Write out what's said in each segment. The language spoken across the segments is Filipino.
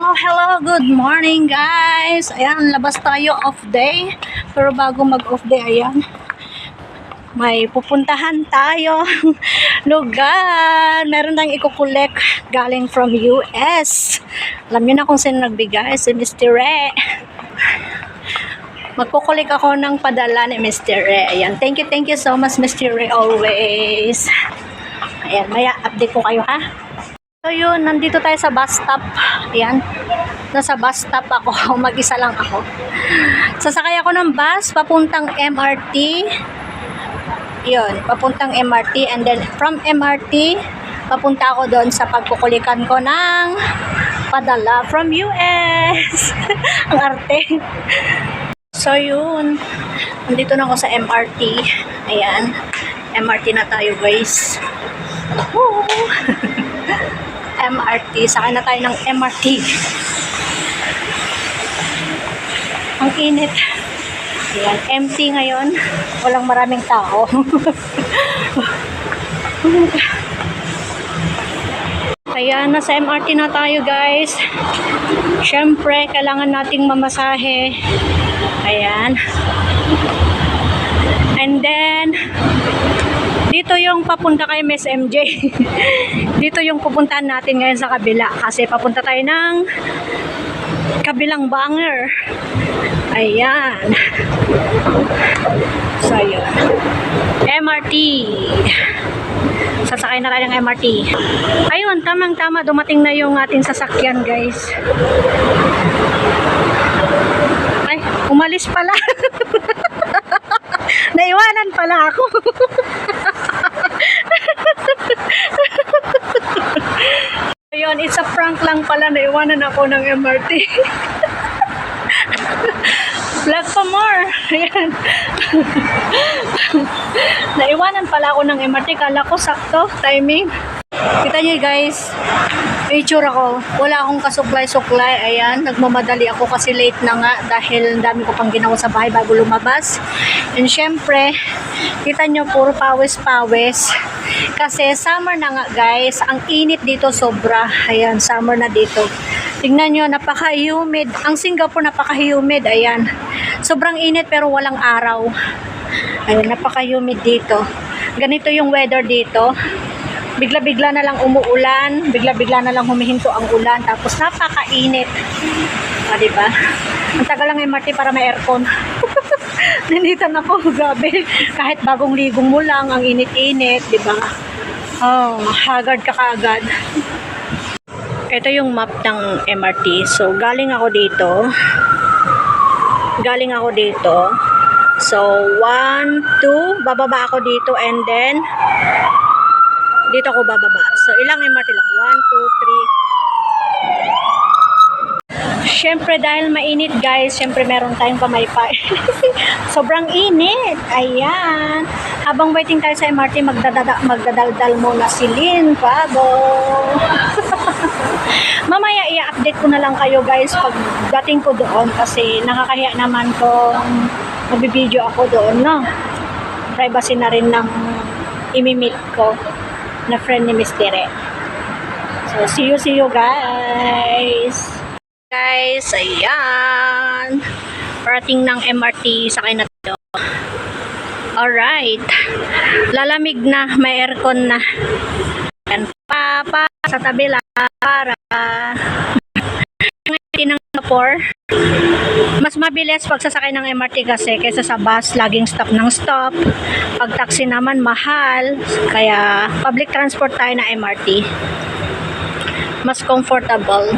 Hello, good morning guys. Ayan, labas tayo off day. Pero bago mag off day, ayan, may pupuntahan tayo lugar. Meron tayong ikukulek galing from US. Alam niyo na kung sino nagbigay, si Mr. Re. Magkukulik ako ng padala ni Mr. Re. Ayan, thank you so much Mr. Re always. Ayan, maya update ko kayo ha. So yun, nandito tayo sa bus stop. Ayan, nasa bus stop ako. Mag-isa lang ako. Sasakay ako ng bus papuntang MRT. Yun, papuntang MRT. And then from MRT, papunta ako doon sa pagkukulikan ko ng padala from US. Ang arte. So yun, nandito na ako sa MRT. Ayan, MRT na tayo guys. Woo! MRT, sakay na tayo ng MRT. Ang init. Ayan, empty ngayon. Walang maraming tao. Kaya nasa MRT na tayo guys. Syempre, kailangan nating mamasahe. Ayan. And then, dito yung papunta kay Miss MJ. Dito yung pupuntahan natin ngayon sa kabila. Kasi papunta tayo ng kabilang banger. Ayan. So, yun. MRT. Sasakay na tayo ng MRT. Ayun, tamang-tama. Dumating na yung ating sasakyan, guys. Ay, umalis pala. Naiwanan pala ako. Ayun, it's a prank lang pala. Naiwanan ako ng MRT. Vlog pa more. Ayan. Naiwanan pala ako ng MRT. Kala ko sakto, timing. Kita nyo guys, may itsura ko. Wala akong kasuklay-suklay. Ayan, nagmamadali ako kasi late na nga dahil dami ko pang ginawa sa bahay bago lumabas. And syempre, kita nyo puro pawis-pawis. Kasi summer na nga guys. Ang init dito sobra. Ayan, summer na dito. Tingnan nyo, napaka-humid. Ang Singapore napaka-humid. Ayan, sobrang init pero walang araw. Ayan, napaka-humid dito. Ganito yung weather dito. Bigla-bigla na lang umuulan, bigla-bigla na lang humihinto ang ulan, tapos napakainit. Diba? Ang tagal lang MRT para may aircon. Ninitan ako, grabe. Kahit bagong ligong mo lang, ang init-init, diba? Oh, haggard ka kaagad. Ito yung map ng MRT. So, galing ako dito. So, 1, 2, bababa ako dito, and then dito ako bababa. So, ilang MRT lang? 1, 2, 3. Syempre, dahil mainit guys, syempre meron tayong pamaypay. Sobrang init. Ayan. Habang waiting tayo sa MRT, magdadaldal muna si Lynn bago. Mamaya i-update ko na lang kayo guys pag dating ko doon kasi nakakahiya naman kung magbibideo ako doon, no? Privacy na rin ng imimit ko na friend ni Mr. Re. So, see you guys. Guys, ayan. Parating ng MRT, sakay na tayo. Alright. Lalamig na, may aircon na. Ayan, papa sa tabi lang para ng vapor. Mas mabilis pag sasakay ng MRT kasi kaysa sa bus, laging stop ng stop. Pag taxi naman, mahal. Kaya, public transport tayo na MRT. Mas comfortable.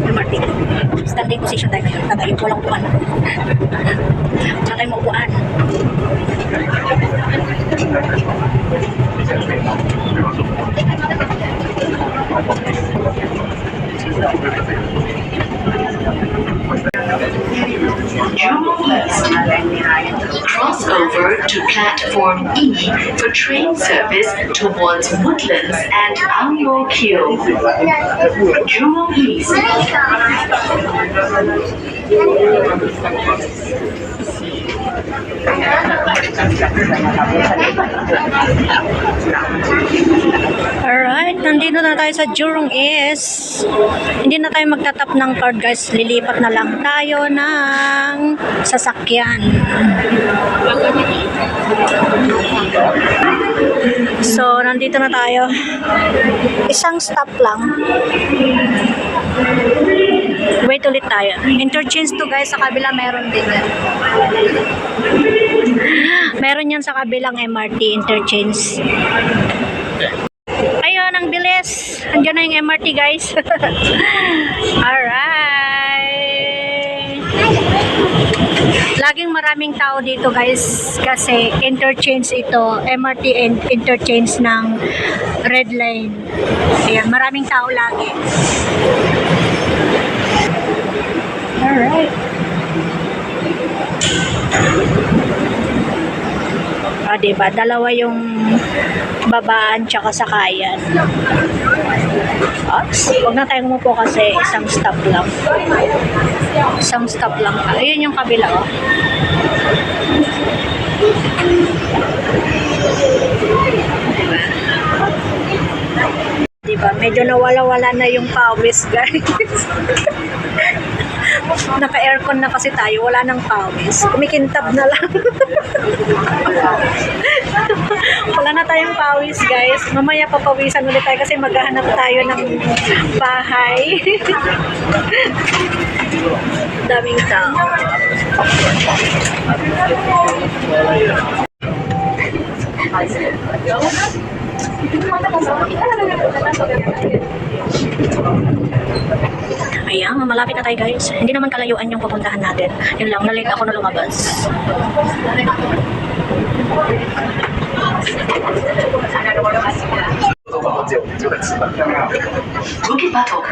MRT. Standing position tayo ngayon. Tabayin, walang upuan. Wala tayong maupuan. Cross over to platform E for train service towards Woodlands and Ang Mo Kio. Jurong East. Alright, nandito na tayo sa Jurong East. Hindi na tayo magtatap ng card guys. Lilipat na lang tayo ng sasakyan. So, nandito na tayo. Isang stop lang. Wait ulit tayo. Interchange to guys. Sa kabila meron din yan. Meron yan sa kabilang MRT interchange. Ayun, ang bilis. Andiyan na yung MRT guys. Alright. Laging maraming tao dito guys kasi interchange ito, MRT and interchange ng red line. Ayan, maraming tao lagi. Alright. Diba? Dalawa yung babaan tsaka sakayan. Oops. Huwag na tayong umupo kasi isang stop lang. Isang stop lang. Ayun yung kabila, oh. Diba? Medyo nawala-wala na yung pawis, guys. Naka-aircon na kasi tayo, wala nang pawis. Kumikintab na lang. Wala na tayong pawis, guys. Mamaya papawisan ulit tayo kasi maghahanap tayo ng bahay. Daming tao. Ayan, malapit na tayo guys. Hindi naman kalayuan yung pupuntahan natin. Yun lang, nalate ako na lumabas. Bukit Batok.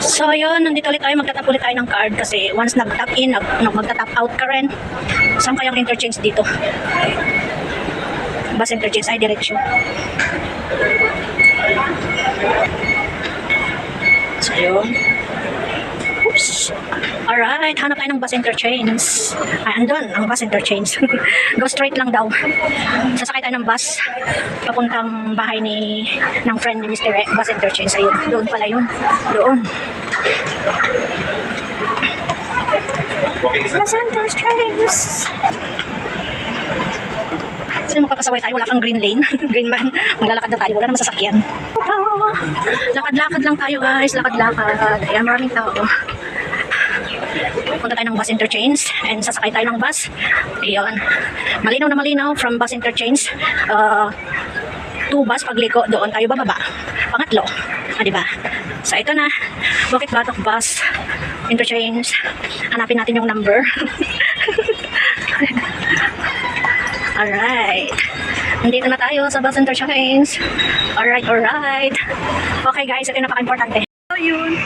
So yun, nandito ulit tayo, magtatap ulit tayo ng card kasi once nag-tap in, magtatap out ka rin. Saan kayang interchange dito? Bus interchange ay direction. So yun. Oops. Alright, hanap tayo ng bus interchange. Ay, andun, ang bus interchange. Go straight lang daw. Sasakay tayo ng bus papuntang bahay ng friend ni Mr. E. Bus interchange. Ayun, doon pala yun. Doon. Bus interchange. Sino magpapasaway tayo? Wala kang green lane. Green man. Maglalakad na tayo. Wala naman sasakyan. Lakad-lakad lang tayo guys. Lakad-lakad. Ayan, maraming tao. Punta tayo ng bus interchange and sasakay tayo ng bus. Ayan. Malinaw na malinaw from bus interchange. 2 bus pagliko. Doon tayo bababa. Pangatlo. Diba? So ito na. Bukit Batok bus interchange. Hanapin natin yung number. Alright. Nandito na tayo sa bus interchange. Alright, alright. Okay guys, ito yung napaka-importante. So yun,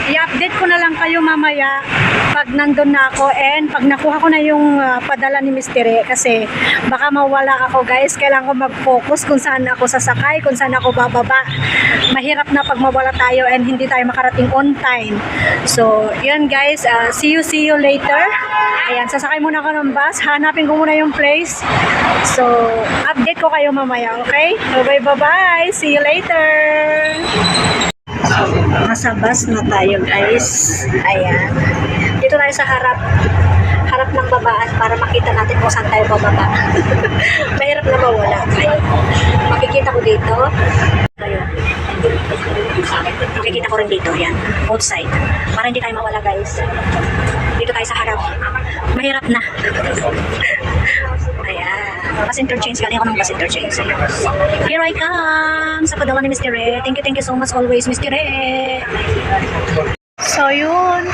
i-update ko na lang kayo mamaya pag nandun na ako and pag nakuha ko na yung padala ni Mr. E kasi baka mawala ako guys. Kailangan ko mag-focus kung saan ako sasakay, kung saan ako bababa. Mahirap na pag mawala tayo and hindi tayo makarating on time. So, yun guys, see you later. Ayan, sasakay muna ako ng bus. Hanapin ko muna yung place. So, update ko kayo mamaya, okay? Bye-bye. See you later. Nasa bus na tayo guys. Ayan. Dito tayo sa harap ng babaan para makita natin kung saan tayo bababa. Mahirap na mawala. Ayun. Makikita ko dito. Ayun. Makikita ko rin dito. Ayan. Both side. Para hindi tayo mawala guys. Dito tayo sa harap. Mahirap na. Ayan. Bus interchange. Galing ako ng bus interchange. Here I come sa Padawan ni Mr. Re. Thank you so much always, Mr. Re. So, yun.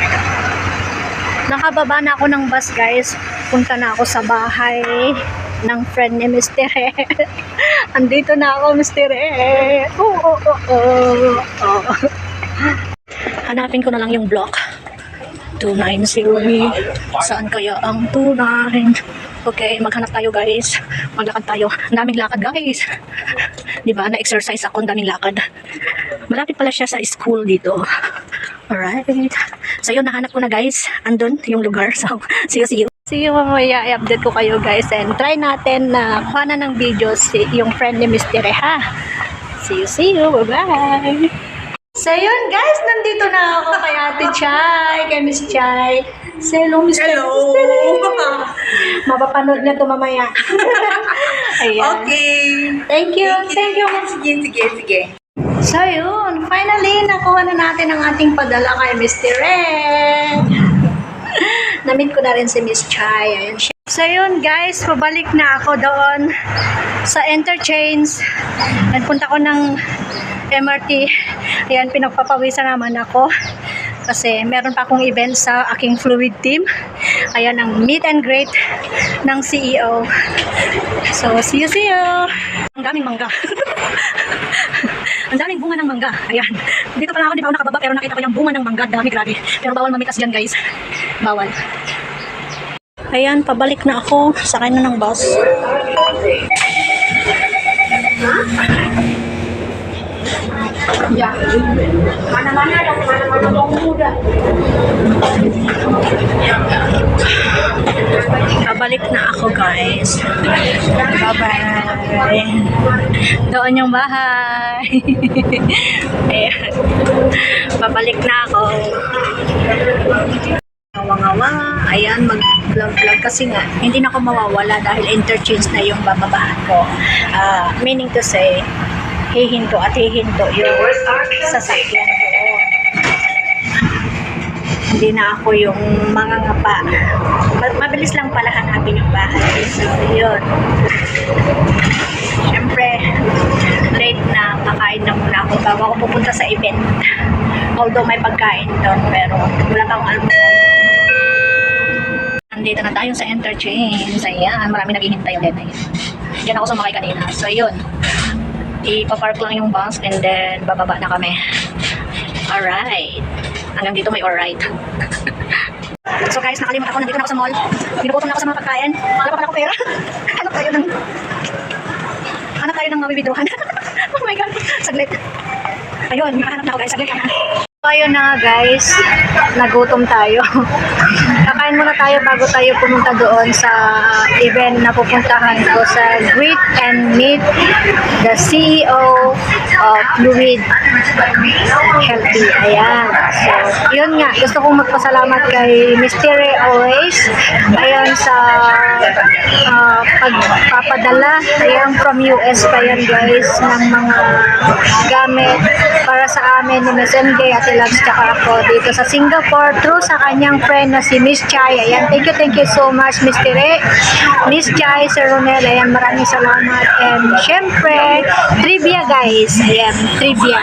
Nakababa na ako ng bus, guys. Punta na ako sa bahay ng friend ni Mr. E. Andito na ako, Mr. E. Hanapin ko na lang yung block. 290B. Saan kaya ang 29? Okay, maghanap tayo, guys. Maglakad tayo. Ang daming lakad, guys. Diba? Na-exercise ako. Ang daming lakad. Malapit pala siya sa school dito. Alright. So yun, nahanap ko na, guys. Andun yung lugar. So, see you. See you mamaya. I-update ko kayo, guys. And try natin na kuha na ng video yung friend ni Mr. E, ha? See you. Bye-bye. So yun, guys. Nandito na ako kay Ate Chay. Kay Miss Chay. Say hello, Mr. Hello! Mapapanood niya ito mamaya. Ayan. Okay. Thank you. Sige. So yun, finally, nakuha na natin ang ating padala kay Mr. Red. Namit ko na rin si Miss Chai. Ayan siya. So yun, guys, pabalik na ako doon sa interchange. Nagpunta ko ng MRT. Ayan, pinagpapawisan naman ako. Kasi meron pa akong event sa aking fluid team. Ayan, ang meet and greet ng CEO. So, see you. Ang daming mangga. Ang daming bunga ng mangga. Ayan. Dito pala ako, di ba ako nakababa, pero nakita ko yung bunga ng mangga. Dami, grabe. Pero bawal mamitas dyan, guys. Bawal. Ayan, pabalik na ako. Sakay na ng bus. Yeah. Mana-mana dong muda. Pabalik na ako, guys. Bye-bye. Doon yung bahay. Ayan. Pabalik na ako. Ngawa-ngawa. Ayan, mag-vlog kasi nga. Hindi na ako mawawala dahil interchange na yung bababahan ko. Meaning to say, hihinto yung sasakyan ko. Hindi na ako yung mangangapa. Mabilis lang pala hanapin yung bahay. So, yun. Siyempre, late na, kakain na muna ako bago ako pupunta sa event. Although may pagkain doon, pero wala pa akong almusal. Nandito na tayo sa interchange. Ayan, marami naghihintay ulit. Diyan ako sumakay kanina. So, yun. Ipapark lang yung bus and then bababa na kami. Alright. Hanggang dito may alright. So guys, nakalimutan ako. Nandito na ako sa mall. Binubutan na ako sa mga pagkain. Wala pa pala ako pera. Hanap tayo ng mabibidruhan. Oh my God. Saglit. Ayun, makahanap na ako, guys. Saglit ka na. Ayun na, guys. Nagutom tayo. Kakain muna tayo bago tayo pumunta doon sa event na pupuntahan ko sa Greet and Meet the CEO of Fluid Healthy. Ayan. So, yun nga. Gusto kong magpasalamat kay Mr. always. Ayan sa pagpapadala. Ayan from US pa yan, guys, ng mga gamit para sa amin ni Ms. MJ at Labs tsaka ako dito sa Singapore through sa kanyang friend na si Miss Chai. Ayan, thank you so much, Mr. E. Miss Chai, Sir Ronel, ayan, maraming salamat. And syempre, trivia, guys. Ayan, trivia.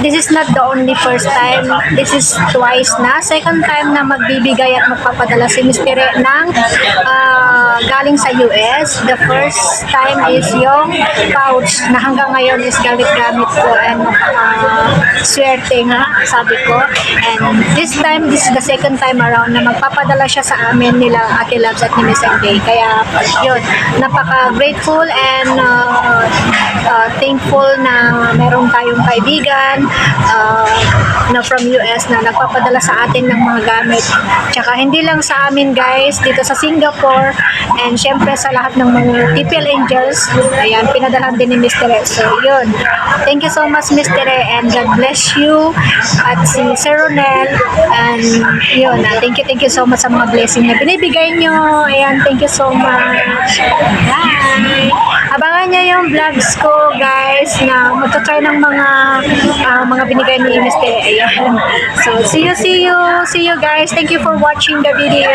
This is not the only first time. This is twice na. Second time na magbibigay at magpapadala si Mr. E ng galing sa US. The first time is yung pouch na hanggang ngayon is gamit ko and swerte nga, sabi ko. And this time, this is the second time around na magpapadala siya sa amin nila Ate Labs at ni Miss MJ. Kaya yun, napaka-grateful and thankful na meron tayong kaibigan na from US na nagpapadala sa atin ng mga gamit. Tsaka hindi lang sa amin, guys, dito sa Singapore and syempre sa lahat ng mga TPL Angels. Ayan, pinadalhan din ni Mr. E. So yun, thank you so much, Mr. E, and God bless you at si Sir Ronel. And yun, thank you so much sa mga blessing na binibigay nyo. Ayan, thank you so much. Bye! Abangan nyo yung vlogs ko, guys, na magta-try ng mga binigay ni Mr. E. Ayan. So, see you guys. Thank you for watching the video.